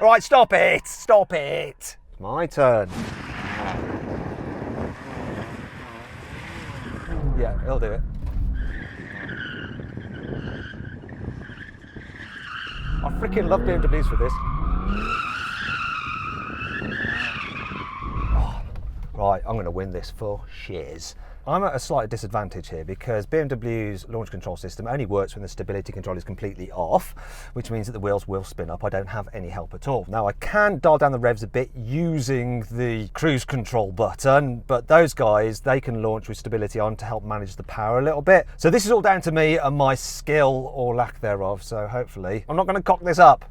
All right, stop it, stop it. It's my turn. Yeah, he'll do it. I freaking love BMWs for this. Oh, right, I'm going to win this for shiz. I'm at a slight disadvantage here because BMW's launch control system only works when the stability control is completely off, which means that the wheels will spin up. I don't have any help at all. Now I can dial down the revs a bit using the cruise control button, but those guys, they can launch with stability on to help manage the power a little bit. So this is all down to me and my skill or lack thereof. So hopefully I'm not going to cock this up.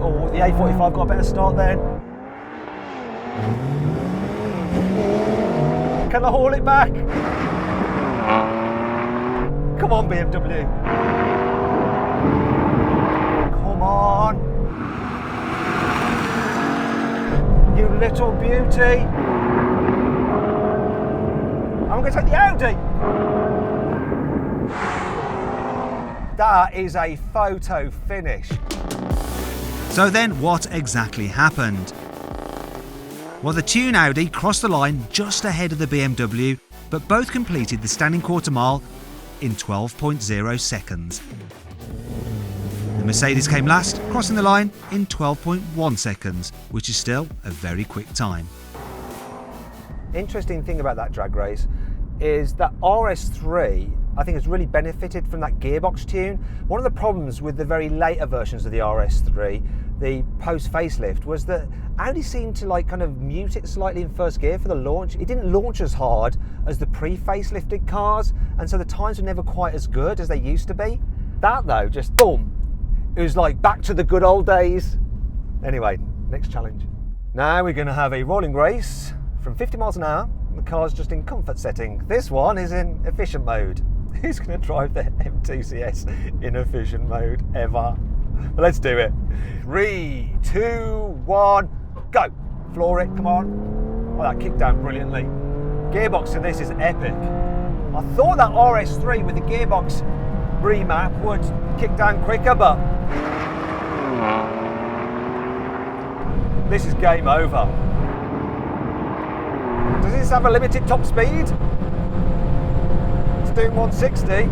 Oh, the A45 got a better start then. Can I haul it back? Come on, BMW. Come on. You little beauty. I'm going to take the Audi. That is a photo finish. So then what exactly happened? Well, the Tune Audi crossed the line just ahead of the BMW, but both completed the standing quarter mile in 12.0 seconds. The Mercedes came last, crossing the line in 12.1 seconds, which is still a very quick time. Interesting thing about that drag race is that RS3 I think has really benefited from that gearbox tune. One of the problems with the very later versions of the RS3, the post facelift, was that Audi seemed to like kind of mute it slightly in first gear for the launch. It didn't launch as hard as the pre-facelifted cars, and so the times were never quite as good as they used to be. That though, just boom, it was like back to the good old days. Anyway, next challenge. Now we're going to have a rolling race from 50 miles an hour. The car's just in comfort setting. This one is in efficient mode. Who's going to drive the M2 CS in efficient mode ever? Well, let's do it. 3, 2, 1, go. Floor it, come on. Oh, that kicked down brilliantly. Gearbox in this is epic. I thought that RS3 with the gearbox remap would kick down quicker, but this is game over. Does this have a limited top speed? It's doing 160.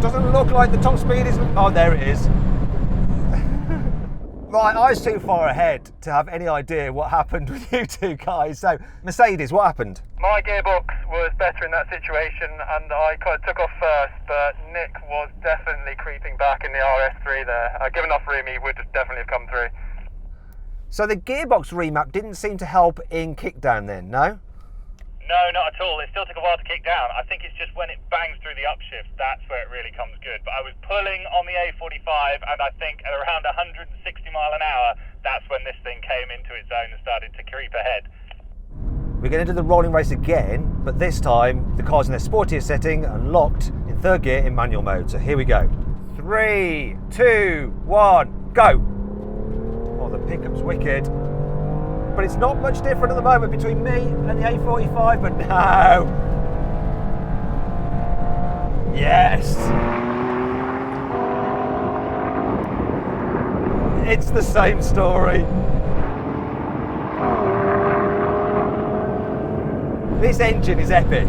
Doesn't look like the top speed is... Oh, there it is. Right, I was too far ahead to have any idea what happened with you two guys. So, Mercedes, what happened? My gearbox was better in that situation and I kind of took off first, but Nick was definitely creeping back in the RS3 there. Given enough room, he would definitely have come through. So the gearbox remap didn't seem to help in kickdown then, no? No, not at all. It still took a while to kick down. I think it's just when it bangs through the upshift, that's where it really comes good. But I was pulling on the A45 and I think at around 160 mile an hour, that's when this thing came into its own and started to creep ahead. We're going to do the rolling race again, but this time the car's in their sportier setting and locked in third gear in manual mode. So here we go. 3, 2, 1, go. Oh, the pickup's wicked. But it's not much different at the moment between me and the A45, but no. Yes. It's the same story. This engine is epic.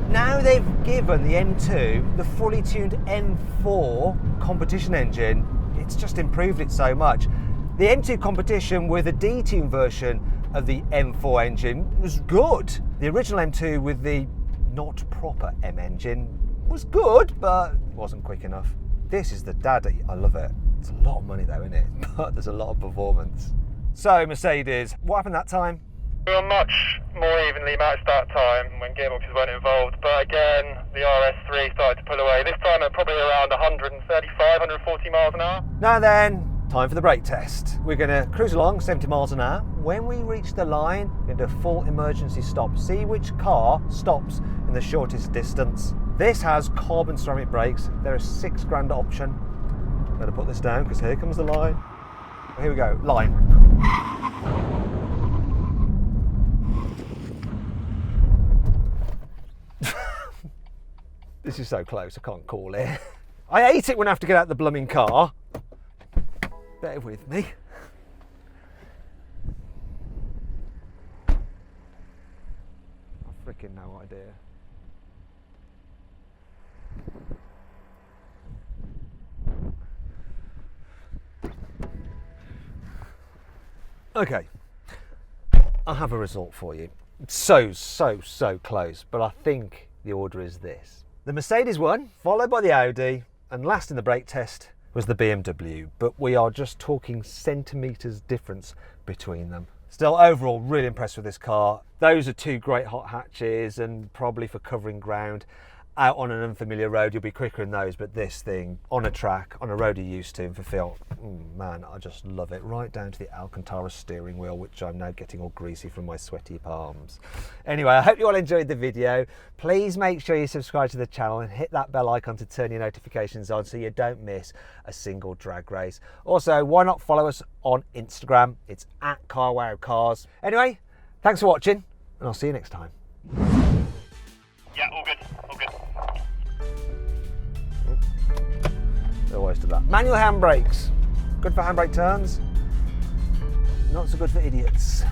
Now they've given the M2 the fully tuned M4 competition engine, it's just improved it so much. The M2 competition with a detuned version of the M4 engine was good. The original M2 with the not proper M engine was good, but it wasn't quick enough. This is the daddy, I love it. It's a lot of money though, isn't it? But there's a lot of performance. So Mercedes, what happened that time? We were much more evenly matched that time when gearboxes weren't involved, but again, the RS3 started to pull away. This time at probably around 135, 140 miles an hour. Now then, time for the brake test. We're going to cruise along 70 miles an hour. When we reach the line, we're going to do a full emergency stop. See which car stops in the shortest distance. This has carbon ceramic brakes. They're a £6,000 option. Better put this down because here comes the line. Here we go, line. This is so close, I can't call it. I hate it when I have to get out the blooming car. Bear with me. I've freaking no idea. Okay, I have a result for you. So close, but I think the order is this. The Mercedes won, followed by the Audi, and last in the brake test was the BMW, but we are just talking centimetres difference between them. Still, overall, really impressed with this car. Those are two great hot hatches, and probably for covering ground out on an unfamiliar road, you'll be quicker in those, but this thing, on a track, on a road you're used to, and for feel, man, I just love it, right down to the Alcantara steering wheel, which I'm now getting all greasy from my sweaty palms. Anyway, I hope you all enjoyed the video. Please make sure you subscribe to the channel and hit that bell icon to turn your notifications on so you don't miss a single drag race. Also, why not follow us on Instagram? It's at carwow. Anyway, thanks for watching, and I'll see you next time. Yeah, all good, all good. Always do that. Manual handbrakes. Good for handbrake turns. Not so good for idiots.